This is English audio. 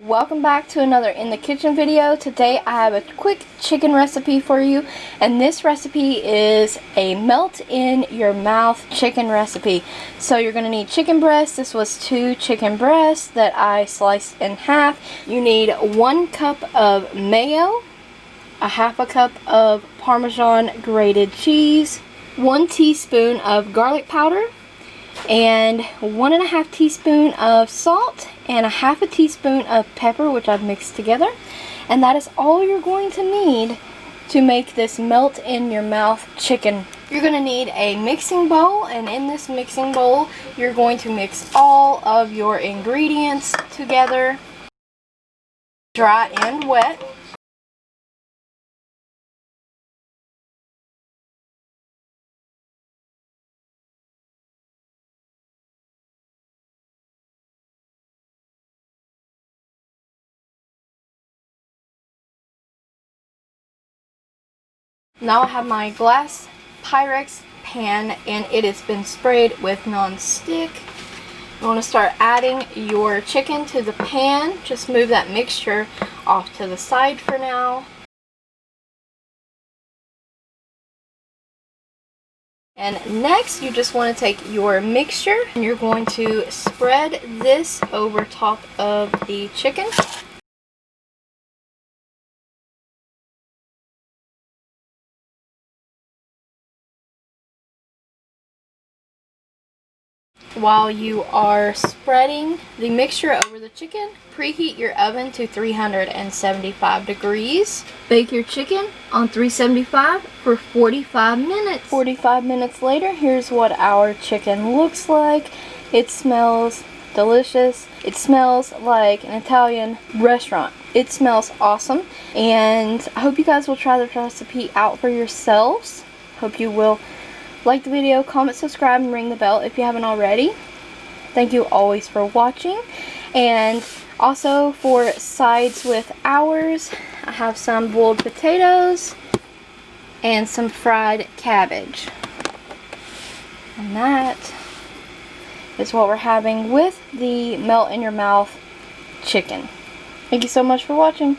Welcome back to another In the Kitchen video. Today I have a quick chicken recipe for you, and this recipe is a melt in your mouth chicken recipe. So you're going to need chicken breasts. This was 2 chicken breasts that I sliced in half. You need 1 cup of mayo, a half a cup of Parmesan grated cheese, 1 teaspoon of garlic powder, and 1.5 teaspoon of salt, and a half a teaspoon of pepper, which I've mixed together. And that is all you're going to need to make this melt in your mouth chicken. You're going to need a mixing bowl, and in this mixing bowl you're going to mix all of your ingredients together, dry and wet. Now I have my glass Pyrex pan, and it has been sprayed with non-stick. You want to start adding your chicken to the pan. Just move that mixture off to the side for now. And next, you just want to take your mixture and you're going to spread this over top of the chicken. While you are spreading the mixture over the chicken, preheat your oven to 375 degrees. Bake your chicken on 375 for 45 minutes. 45 minutes later, here's what our chicken looks like. It smells delicious. It smells like an Italian restaurant. It smells awesome, and I hope you guys will try the recipe out for yourselves. Hope you will like the video, comment, subscribe, and ring the bell if you haven't already. Thank you always for watching. And also for sides with ours, I have some boiled potatoes and some fried cabbage. And that is what we're having with the melt in your mouth chicken. Thank you so much for watching.